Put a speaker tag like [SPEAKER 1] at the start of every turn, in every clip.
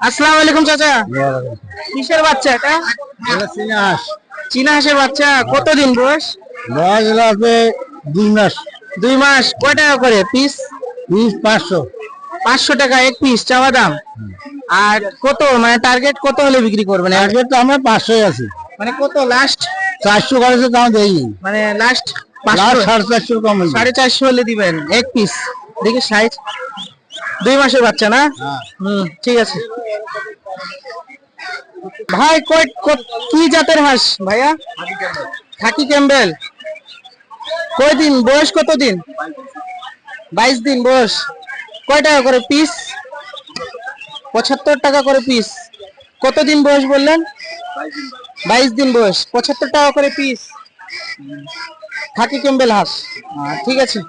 [SPEAKER 1] আসসালামু আলাইকুম চাচা। কিসের বাচ্চা এটা?
[SPEAKER 2] চীনা হাঁস।
[SPEAKER 1] চীনা হাঁসের বাচ্চা। কতদিন বয়স?
[SPEAKER 2] বয়স আছে 2 মাস।
[SPEAKER 1] 2 মাস। কয় টাকা করে পিস?
[SPEAKER 2] পিস 500।
[SPEAKER 1] 500 টাকা এক পিস চাওয়া দাম। আর কত মানে টার্গেট কত হলে বিক্রি করবেন?
[SPEAKER 2] আগে তো আমরা 500 আছি,
[SPEAKER 1] মানে কত লাস্ট?
[SPEAKER 2] 400 করেছে দাম দেই।
[SPEAKER 1] মানে লাস্ট
[SPEAKER 2] লাস্ট
[SPEAKER 1] 500
[SPEAKER 2] 450 কম হয়েছে।
[SPEAKER 1] 450 হলে দিবেন এক পিস। দেখি সাইজ। 2 মাসের বাচ্চা না? ঠিক আছে ভাই। কি জাতের হাঁস ভাইয়া? খাকি ক্যাম্বেল। কয়দিন বয়স? কতদিন? 22 দিন বয়স। কয় টাকা করে পিস? 75 টাকা করে পিস। কতদিন বয়স বললেন? 22 দিন বয়স। 75 টাকা করে পিস। খাকি ক্যাম্বেল হাঁস। ঠিক আছে।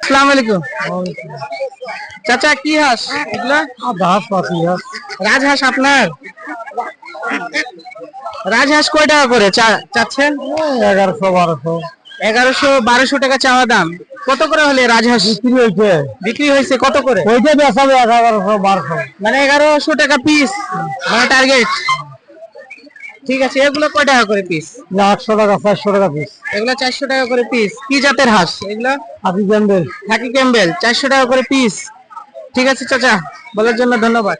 [SPEAKER 1] আসসালামু আলাইকুম চাচা। কি হাঁস এগুলা? রাজহাঁস আপনার? রাজহাঁস কয় টাকা করে চাচ্ছেন?
[SPEAKER 2] 1100
[SPEAKER 1] 1200 টাকা চাওয়া দাম। কত করে হলে রাজহাঁস বিক্রি হয়েছে? কত করে?
[SPEAKER 2] ওইটা বেচাবে 1100 1200,
[SPEAKER 1] মানে 1100 টাকা পিস মানে টার্গেট। ঠিক আছে। এগুলো কয় টাকা করে পিস?
[SPEAKER 2] 800 টাকা 400 টাকা পিস।
[SPEAKER 1] এগুলো 400 টাকা করে পিস। কি জাতের হাঁস এগুলা?
[SPEAKER 2] খাকি ক্যাম্বেল।
[SPEAKER 1] খাকি ক্যাম্বেল। 400 টাকা করে পিস। ঠিক আছে চাচা, বলার জন্য ধন্যবাদ।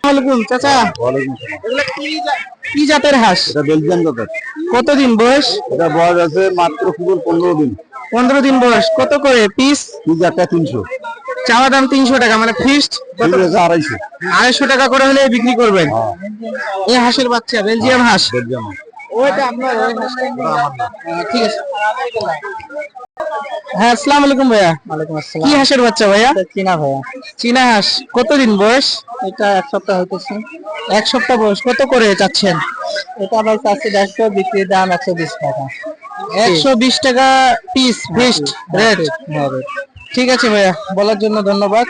[SPEAKER 1] ওয়ালাইকুম চাচা। এগুলা কি জাতের হাঁস?
[SPEAKER 2] এটা বেলজিয়াম জাতের।
[SPEAKER 1] কতদিন বয়স?
[SPEAKER 2] এটা বয়স আছে মাত্র কেবল 15 দিন।
[SPEAKER 1] 15 দিন বয়স। কত করে পিস?
[SPEAKER 2] পিস একটা 300।
[SPEAKER 1] চাওয়া দাম 300 টাকা মানে ফিক্সড কত?
[SPEAKER 2] 250।
[SPEAKER 1] 250 টাকা করে হলে বিক্রি করবেন। এই হাঁসের বাচ্চা বেলজিয়াম হাঁস।
[SPEAKER 2] বেলজিয়াম।
[SPEAKER 1] ওইটা আপনার ওই হাঁসটা? ঠিক আছে। হ্যাঁ আসসালামু আলাইকুম ভাইয়া।
[SPEAKER 2] ওয়ালাইকুম আসসালাম।
[SPEAKER 1] কি হাঁসের বাচ্চা ভাইয়া?
[SPEAKER 2] চীনা ভাইয়া।
[SPEAKER 1] চীনা হাঁস। কতদিন বয়স?
[SPEAKER 2] এটা 1 সপ্তাহ হইতেছে।
[SPEAKER 1] 1 সপ্তাহ বয়স। কত করে চাচ্ছেন?
[SPEAKER 2] এটা ভাই চাচ্ছি 150, বিক্রির দাম 120 টাকা।
[SPEAKER 1] 120 টাকা পিস ফিক্সড রেট। ঠিক আছে ভাইয়া, বলার জন্য ধন্যবাদ।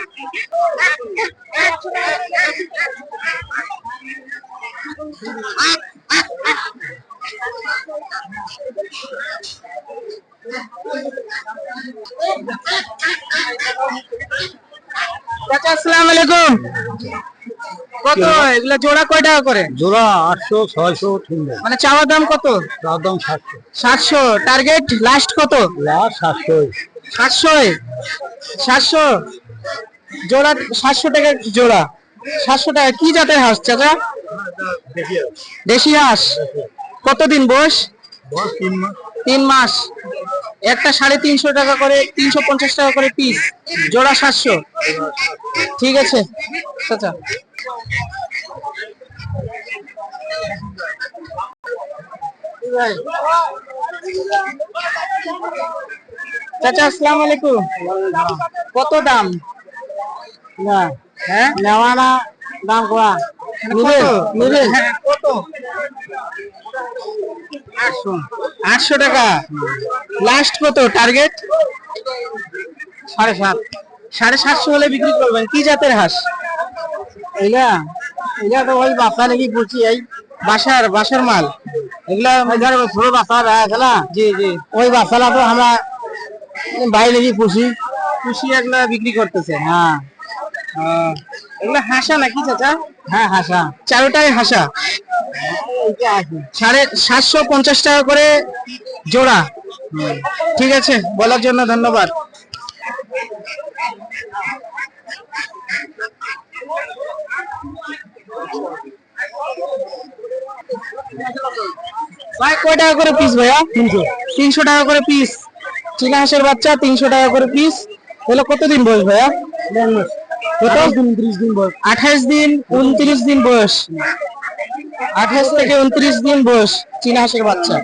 [SPEAKER 1] চাচা আসসালামু আলাইকুম। কত এগুলা জোড়া কয় টাকা করে?
[SPEAKER 2] জোড়া 800 600 কিনবে।
[SPEAKER 1] মানে চাওয়া দাম কত?
[SPEAKER 2] তার দাম 700।
[SPEAKER 1] 700 টার্গেট লাস্ট কত?
[SPEAKER 2] লাস্ট 700।
[SPEAKER 1] 700 700 জোড়া। 700 টাকা জোড়া। 700 টাকা। কি জাতের হাঁস চাচা? দেশি হাঁস। কতদিন বয়স? 3 মাস। একটা 350 টাকা করে, 350 টাকা করে পিস। জোড়া 700। ঠিক আছে চাচা। চাচা আসসালামু আলাইকুম। কত দাম?
[SPEAKER 2] না
[SPEAKER 1] হ্যাঁ
[SPEAKER 2] নেওয়া না, দাম কোয়া
[SPEAKER 1] নিবেন? হ্যাঁ কত? 800 টাকা। লাস্ট কত টার্গেট?
[SPEAKER 2] 750।
[SPEAKER 1] 750 হলে বিক্রি করবেন। কি জাতের হাঁস?
[SPEAKER 2] এইটা এইটা তো ওই বাচ্চা নাকি বলছি, এই
[SPEAKER 1] বাসার মাল এগুলা?
[SPEAKER 2] ছোট বাচ্চা আছে না,
[SPEAKER 1] জি জি।
[SPEAKER 2] ওই বাচ্চাটা তো আমরা বাইরে নাকি পুষি।
[SPEAKER 1] খুশি এগুলা বিক্রি করতেছে?
[SPEAKER 2] হ্যাঁ
[SPEAKER 1] এগুলা হাসা নাকি চাচা?
[SPEAKER 2] হ্যাঁ হাসা।
[SPEAKER 1] চারোটাই হাসা। 750 টাকা করে জোড়া। ঠিক আছে, বলার জন্য ধন্যবাদ। ভাই কয় টাকা করে পিস ভাইয়া? 300 টাকা করে পিস। চীনা হাঁসের বাচ্চা 300 টাকা করে পিস। হলো কতদিন বয়স ভাইয়া?
[SPEAKER 2] 29 দিন বয়স।
[SPEAKER 1] 28 দিন 29 দিন বয়স। 28 থেকে 29 দিন বয়স চীনা হাঁসের বাচ্চা।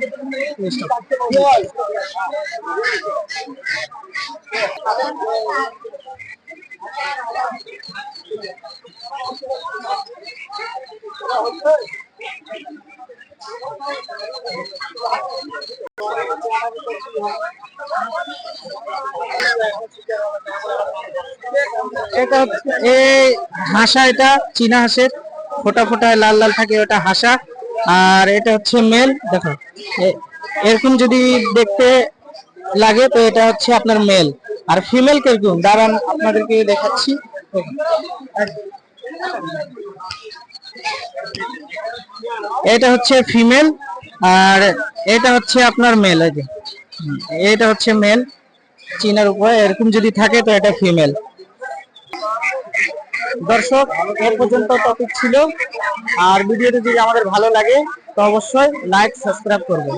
[SPEAKER 1] এটা হচ্ছে এই হাসা, এটা চীনা হাঁসের ফোটা ফোটা লাল লাল থাকে, ওটা হাসা। আর এটা হচ্ছে মেল। দেখো এরকম যদি দেখতে লাগে তো এটা হচ্ছে আপনার মেল। আর ফিমেল কিরকম দাঁড়ান আপনাদেরকে দেখাচ্ছি। এটা হচ্ছে ফিমেল, আর এটা হচ্ছে আপনার মেল। এই যে এটা হচ্ছে মেল, চীনার উপরে এরকম যদি থাকে তো এটা ফিমেল। দর্শক, এর পর্যন্ত টপিক ছিল। আর ভিডিওটি যদি আমাদের ভালো লাগে তো অবশ্যই লাইক সাবস্ক্রাইব করবেন।